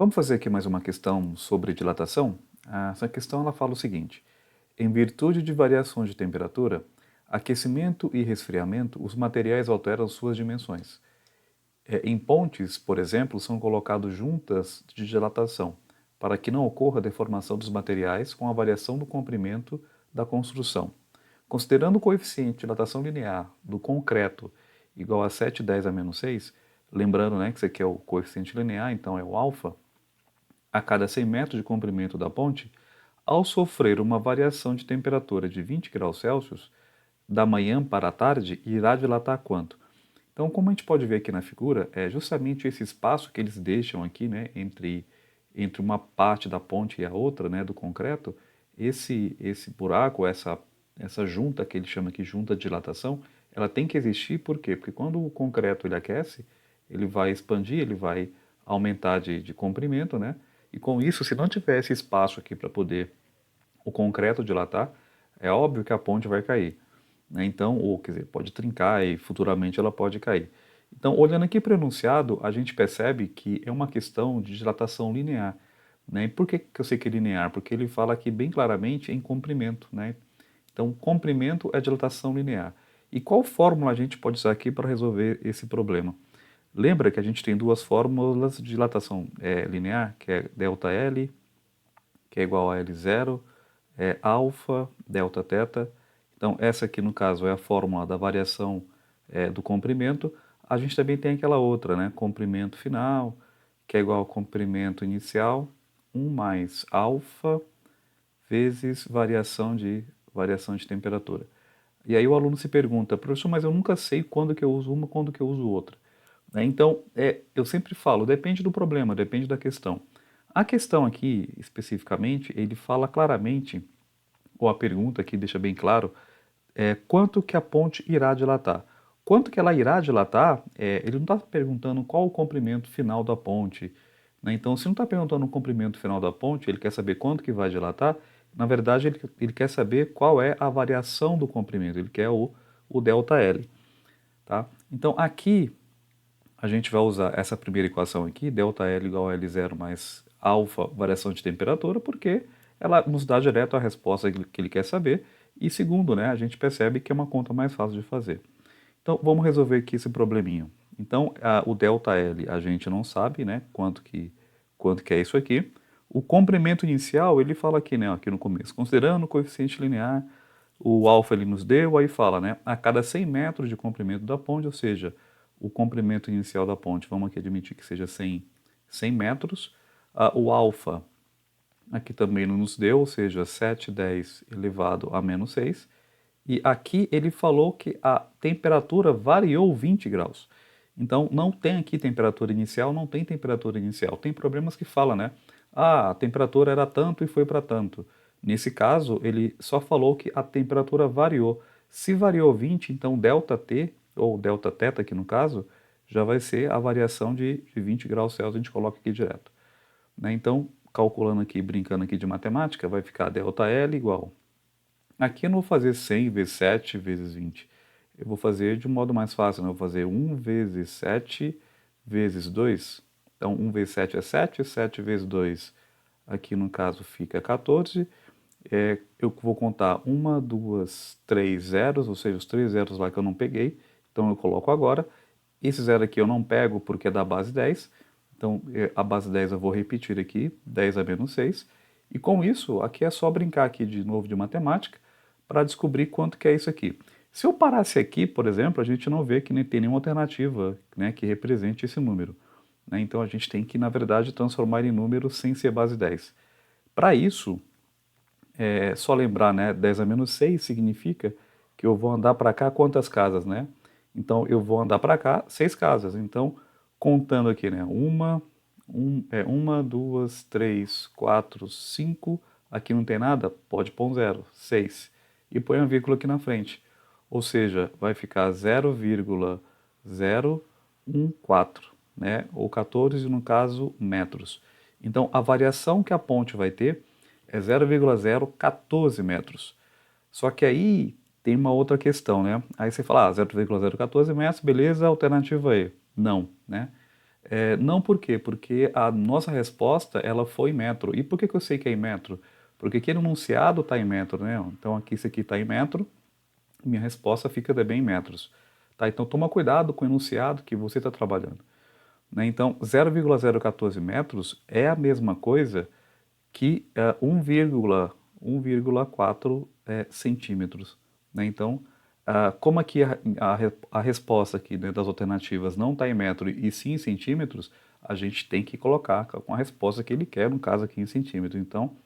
Vamos fazer aqui mais uma questão sobre dilatação? Essa questão ela fala o seguinte: em virtude de variações de temperatura, aquecimento e resfriamento, os materiais alteram suas dimensões. Em pontes, por exemplo, são colocados juntas de dilatação, para que não ocorra deformação dos materiais com a variação do comprimento da construção. Considerando o coeficiente de dilatação linear do concreto igual a 7,10 a menos 6, lembrando, né, que isso aqui é o coeficiente linear, então é o alfa, a cada 100 metros de comprimento da ponte, ao sofrer uma variação de temperatura de 20 graus Celsius, da manhã para a tarde, irá dilatar quanto? Então, como a gente pode ver aqui na figura, é justamente esse espaço que eles deixam aqui, né, entre uma parte da ponte e a outra, né, do concreto, esse buraco, essa junta que ele chama aqui junta de dilatação, ela tem que existir, por quê? Porque quando o concreto ele aquece, ele vai expandir, ele vai aumentar de comprimento, né? E com isso, se não tiver esse espaço aqui para poder o concreto dilatar, é óbvio que a ponte vai cair, né? Então, ou quer dizer, pode trincar e futuramente ela pode cair. Então, olhando aqui para o enunciado, a gente percebe que é uma questão de dilatação linear, né? E por que eu sei que é linear? Porque ele fala aqui bem claramente em comprimento, né? Então, comprimento é dilatação linear. E qual fórmula a gente pode usar aqui para resolver esse problema? Lembra que a gente tem duas fórmulas de dilatação linear, que é ΔL, que é igual a L0, alfa, delta teta. Então, essa aqui, no caso, é a fórmula da variação do comprimento. A gente também tem aquela outra, né? Comprimento final, que é igual ao comprimento inicial, 1 mais alfa vezes variação de temperatura. E aí o aluno se pergunta, professor, mas eu nunca sei quando que eu uso uma, quando que eu uso outra. Né? Então, eu sempre falo, depende do problema, depende da questão. A questão aqui, especificamente, ele fala claramente, ou a pergunta aqui deixa bem claro, quanto que a ponte irá dilatar. Quanto que ela irá dilatar, ele não está perguntando qual o comprimento final da ponte. Né? Então, se não está perguntando o comprimento final da ponte, ele quer saber quanto que vai dilatar, na verdade ele quer saber qual é a variação do comprimento, ele quer o ΔL. Tá? Então, aqui a gente vai usar essa primeira equação aqui, ΔL igual a L0 mais alfa, variação de temperatura, porque ela nos dá direto a resposta que ele quer saber. E segundo, né, a gente percebe que é uma conta mais fácil de fazer. Então, vamos resolver aqui esse probleminha. Então, o ΔL a gente não sabe, né, quanto que é isso aqui. O comprimento inicial, ele fala aqui, né, aqui no começo, considerando o coeficiente linear, o alfa ele nos deu, aí fala, né, a cada 100 metros de comprimento da ponte, ou seja, o comprimento inicial da ponte, vamos aqui admitir que seja 100 metros, o alfa aqui também não nos deu, ou seja, 7,10 elevado a menos 6, e aqui ele falou que a temperatura variou 20 graus. Então não tem aqui temperatura inicial, não tem temperatura inicial. Tem problemas que falam, né? Ah, a temperatura era tanto e foi para tanto. Nesse caso, ele só falou que a temperatura variou. Se variou 20, então ΔT, ou delta teta aqui no caso, já vai ser a variação de 20 graus Celsius, a gente coloca aqui direto. Né? Então, calculando aqui, brincando aqui de matemática, vai ficar ΔL igual. Aqui eu não vou fazer 100 vezes 7 vezes 20. Eu vou fazer de um modo mais fácil, né? Eu vou fazer 1 vezes 7 vezes 2. Então, 1 vezes 7 é 7, 7 vezes 2, aqui no caso fica 14. Eu vou contar 1, 2, 3 zeros, ou seja, os 3 zeros lá que eu não peguei. Então, eu coloco agora. Esse zero aqui eu não pego porque é da base 10. Então, a base 10 eu vou repetir aqui, 10 a menos 6. E com isso, aqui é só brincar aqui de novo de matemática para descobrir quanto que é isso aqui. Se eu parasse aqui, por exemplo, a gente não vê que nem tem nenhuma alternativa, né, que represente esse número. Né? Então a gente tem que, na verdade, transformar em número sem ser base 10. Para isso, é só lembrar, né, 10 a menos 6 significa que eu vou andar para cá quantas casas, né? Então eu vou andar para cá 6 casas. Então, contando aqui, né, uma, duas, três, quatro, cinco. Aqui não tem nada, pode pôr um zero, 6. E põe uma vírgula aqui na frente. Ou seja, vai ficar 0,014, né? Ou 14 no caso, metros. Então a variação que a ponte vai ter é 0,014 metros. Só que aí tem uma outra questão, né? Aí você fala, 0,014 metros, beleza, alternativa E. Não, né? Não por quê? Porque a nossa resposta ela foi em metro. E por que que eu sei que é em metro? Porque aqui no enunciado está em metro, né? Então aqui isso aqui está em metro, minha resposta fica também em metros. Tá? Então toma cuidado com o enunciado que você está trabalhando. Né? Então 0,014 metros é a mesma coisa que 1,4 centímetros. Né? Então, como aqui a resposta aqui, né, das alternativas não está em metro e sim em centímetros, a gente tem que colocar com a resposta que ele quer, no caso aqui em centímetro. Então,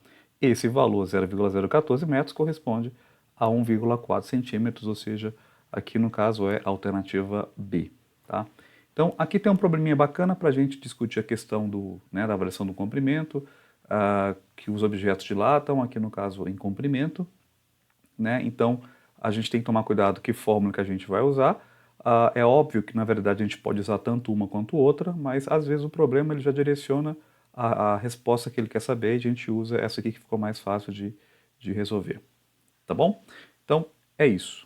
esse valor 0,014 metros corresponde a 1,4 centímetros, ou seja, aqui no caso é a alternativa B. Tá? Então, aqui tem um probleminha bacana para a gente discutir a questão né, da variação do comprimento, que os objetos dilatam, aqui no caso em comprimento, né? Então, a gente tem que tomar cuidado que fórmula que a gente vai usar. É óbvio que, na verdade, a gente pode usar tanto uma quanto outra, mas às vezes o problema ele já direciona a resposta que ele quer saber e a gente usa essa aqui que ficou mais fácil de resolver. Tá bom? Então, é isso.